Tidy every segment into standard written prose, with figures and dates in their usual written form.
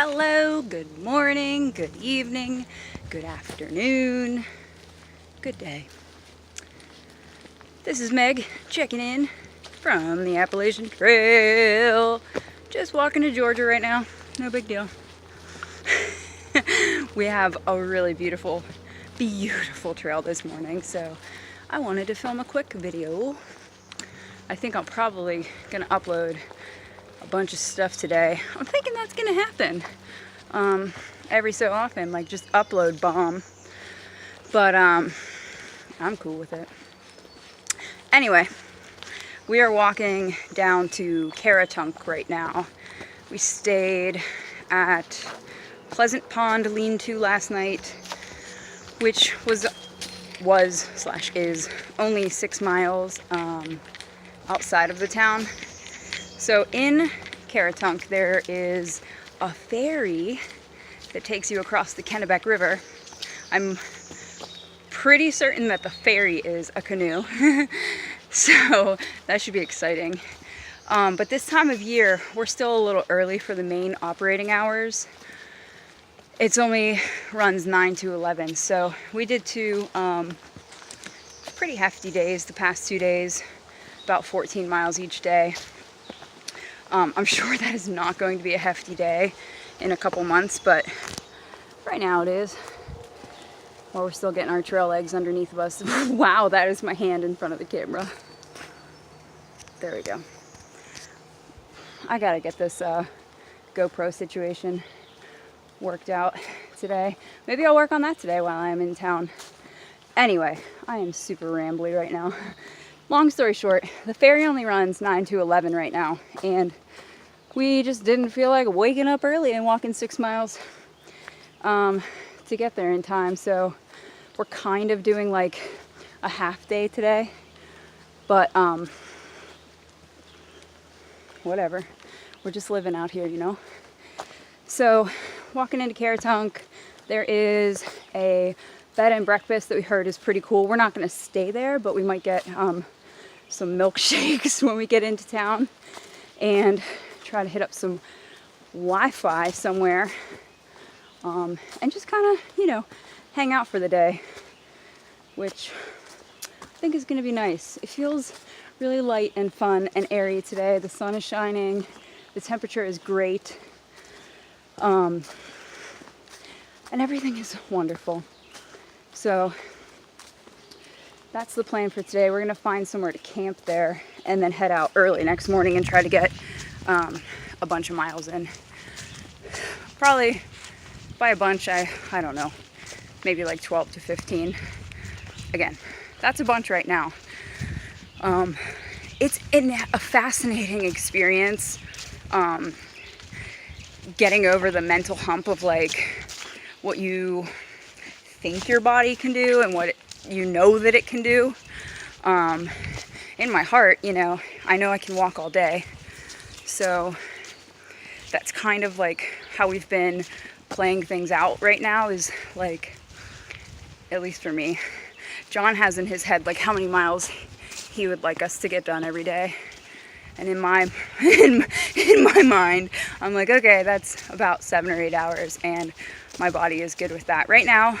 hello, good morning, good evening, good afternoon, good day. This is Meg checking in from the Appalachian Trail. Just walking to Georgia right now, no big deal. We have a really beautiful trail this morning, so I wanted to film a quick video. I think I'm probably gonna upload a bunch of stuff today. I'm thinking that's gonna happen every so often, like just upload bomb, but I'm cool with it. Anyway, we are walking down to Caratunk right now. We stayed at Pleasant Pond Lean-To last night, which was is only 6 miles outside of the town. So in Caratunk there is a ferry that takes you across the Kennebec River. I'm pretty certain that the ferry is a canoe, so that should be exciting. But this time of year, we're still a little early for the main operating hours. It's only runs 9 to 11, so we did two pretty hefty days the past 2 days, about 14 miles each day. I'm sure that is not going to be a hefty day in a couple months, but right now it is. While we're still getting our trail legs underneath of us. Wow, that is my hand in front of the camera. There we go. I gotta get this GoPro situation worked out today. Maybe I'll work on that today while I'm in town. Anyway, I am super rambly right now. Long story short, the ferry only runs 9 to 11 right now, and we just didn't feel like waking up early and walking 6 miles to get there in time. So we're kind of doing like a half day today, but whatever. We're just living out here, you know. So walking into Caratunk, there is a bed and breakfast that we heard is pretty cool. We're not going to stay there, but we might get some milkshakes when we get into town and try to hit up some Wi-Fi somewhere and just kind of, you know, hang out for the day, which I think is going to be nice. It feels really light and fun and airy today. The sun is shining, the temperature is great, and everything is wonderful. So that's the plan for today. We're gonna find somewhere to camp there and then head out early next morning and try to get a bunch of miles in. Probably by a bunch, I don't know, maybe like 12 to 15. Again, that's a bunch right now. It's a fascinating experience, getting over the mental hump of like what you think your body can do and what you know that it can do. In my heart, you know I can walk all day, so that's kind of like how we've been playing things out right now, is like, at least for me, John has in his head like how many miles he would like us to get done every day, and in my mind I'm like, okay, that's about 7 or 8 hours, and my body is good with that right now.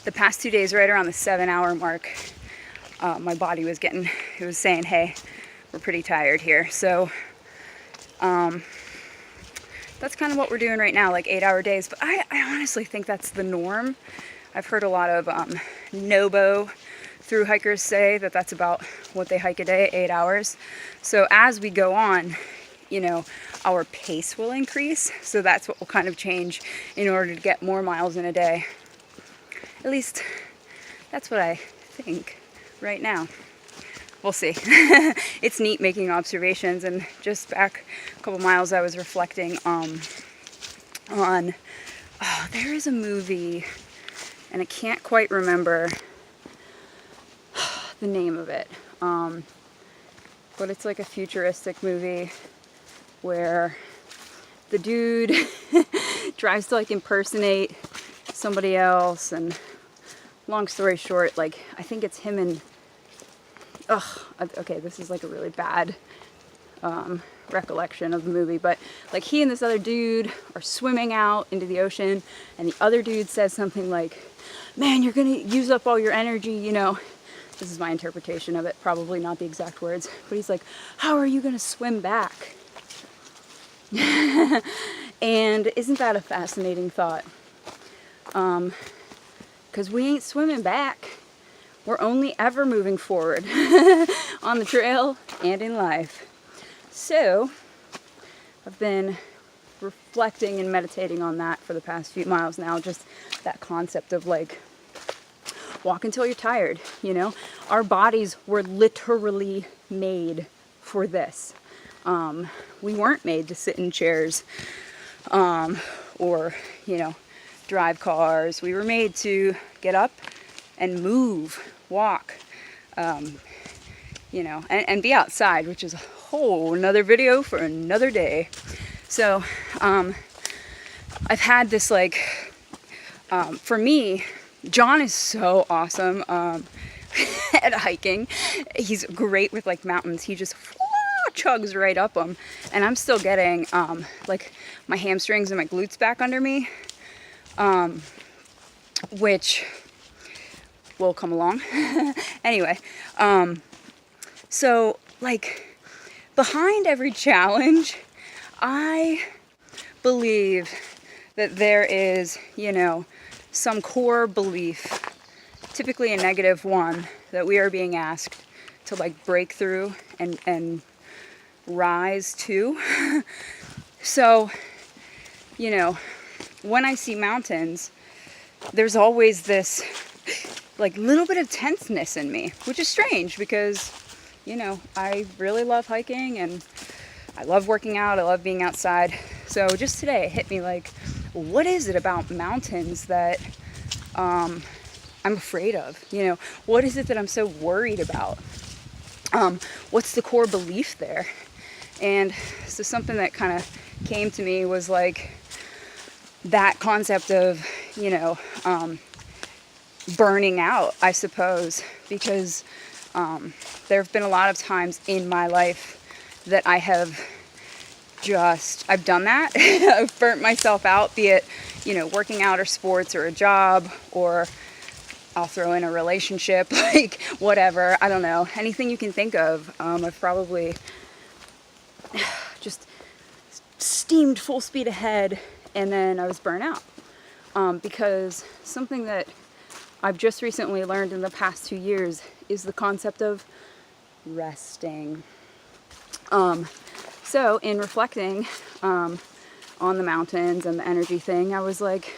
The past 2 days, right around the 7-hour mark, my body was saying, hey, we're pretty tired here. So that's kind of what we're doing right now, like 8-hour days. But I honestly think that's the norm. I've heard a lot of Nobo through hikers say that that's about what they hike a day, 8 hours. So as we go on, you know, our pace will increase. So that's what will kind of change in order to get more miles in a day. At least that's what I think right now. We'll see. It's neat making observations, and just back a couple miles I was reflecting on, there is a movie, and I can't quite remember the name of it, but it's like a futuristic movie where the dude tries to like impersonate somebody else, and long story short, like, I think it's him and okay, this is like a really bad recollection of the movie, but like he and this other dude are swimming out into the ocean, and the other dude says something like, man, you're gonna use up all your energy, you know. This is my interpretation of it, probably not the exact words, but he's like, how are you gonna swim back? And isn't that a fascinating thought? Because we ain't swimming back. We're only ever moving forward on the trail and in life. So I've been reflecting and meditating on that for the past few miles now, just that concept of like, walk until you're tired, you know? Our bodies were literally made for this. We weren't made to sit in chairs or, you know, drive cars. We were made to get up and move, walk, you know, and be outside, which is a whole another video for another day. So I've had this like, for me, John is so awesome at hiking. He's great with like mountains. He just chugs right up them, and I'm still getting like my hamstrings and my glutes back under me, which will come along. Anyway, so like behind every challenge, I believe that there is, you know, some core belief, typically a negative one, that we are being asked to like break through and rise to. So, you know, when I see mountains, there's always this like little bit of tenseness in me, which is strange because, you know, I really love hiking and I love working out. I love being outside. So just today it hit me like, what is it about mountains that I'm afraid of? You know, what is it that I'm so worried about? What's the core belief there? And so something that kind of came to me was like that concept of, you know, burning out, I suppose, because there have been a lot of times in my life that I have I've done that. I've burnt myself out, be it, you know, working out or sports or a job, or I'll throw in a relationship, like whatever, I don't know, anything you can think of. I've probably just steamed full speed ahead and then I was burnt out. Because something that I've just recently learned in the past 2 years is the concept of resting. So in reflecting on the mountains and the energy thing, I was like,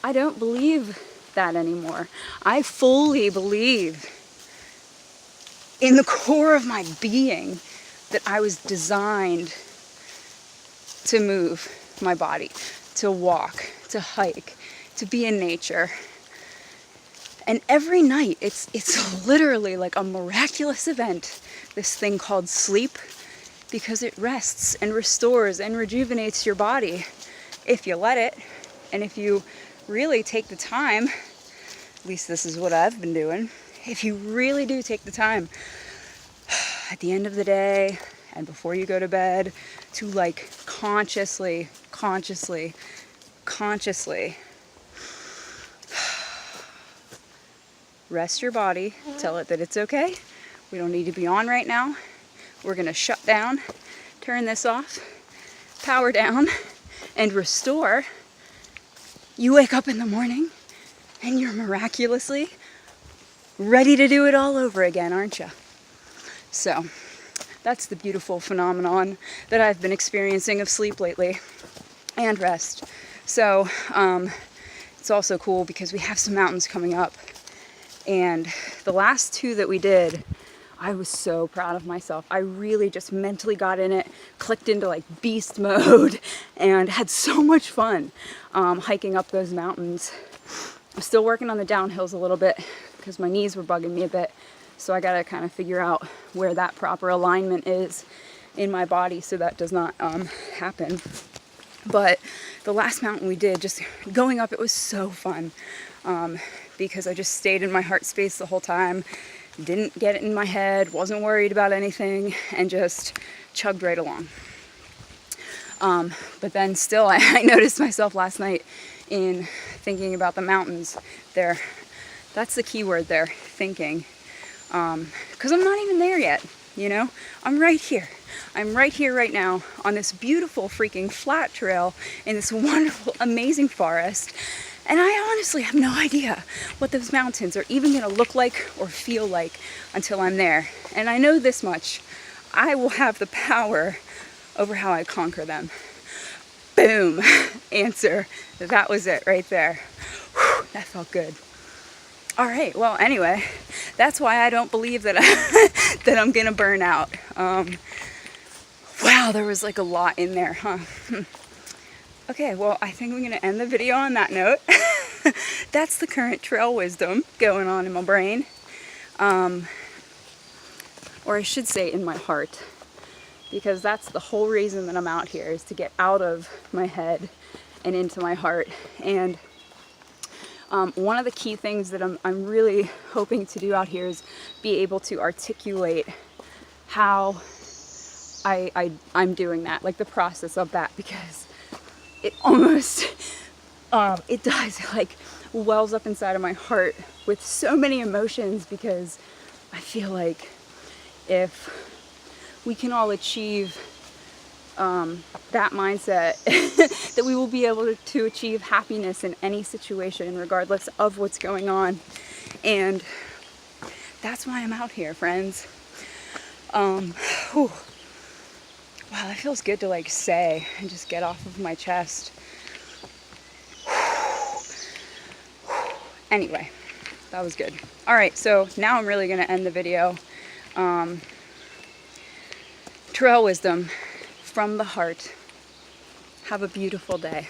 I don't believe that anymore. I fully believe in the core of my being that I was designed to move my body, to walk, to hike, to be in nature. And every night, it's literally like a miraculous event, this thing called sleep, because it rests and restores and rejuvenates your body if you let it. And if you really take the time, at least this is what I've been doing, if you really do take the time at the end of the day and before you go to bed to like consciously rest your body, tell it that it's okay, we don't need to be on right now, we're gonna shut down, turn this off, power down, and restore. You wake up in the morning and you're miraculously ready to do it all over again, aren't you? So that's the beautiful phenomenon that I've been experiencing of sleep lately and rest. So it's also cool because we have some mountains coming up, and the last 2 that we did, I was so proud of myself. I really just mentally got in it, clicked into like beast mode, and had so much fun hiking up those mountains. I'm still working on the downhills a little bit because my knees were bugging me a bit. So I gotta kind of figure out where that proper alignment is in my body so that does not happen. But the last mountain we did, just going up, it was so fun because I just stayed in my heart space the whole time. Didn't get it in my head, wasn't worried about anything, and just chugged right along. But then still, I noticed myself last night in thinking about the mountains there. That's the key word there, thinking. Because I'm not even there yet, you know? I'm right here. I'm right here right now on this beautiful freaking flat trail in this wonderful, amazing forest. And I honestly have no idea what those mountains are even going to look like or feel like until I'm there. And I know this much. I will have the power over how I conquer them. Boom. Answer. That was it right there. Whew, that felt good. All right, well, anyway, that's why I don't believe that, that I'm gonna burn out. Wow, there was like a lot in there, huh? Okay, well, I think I'm gonna end the video on that note. That's the current trail wisdom going on in my brain. Or I should say in my heart, because that's the whole reason that I'm out here, is to get out of my head and into my heart. And one of the key things that I'm really hoping to do out here is be able to articulate how I'm doing that, like the process of that, because it almost, it does, like wells up inside of my heart with so many emotions, because I feel like if we can all achieve that mindset, that we will be able to achieve happiness in any situation, regardless of what's going on. And that's why I'm out here, friends. Whew. Wow, that feels good to like say and just get off of my chest. Anyway, that was good. All right, so now I'm really gonna end the video. Trail wisdom from the heart. Have a beautiful day.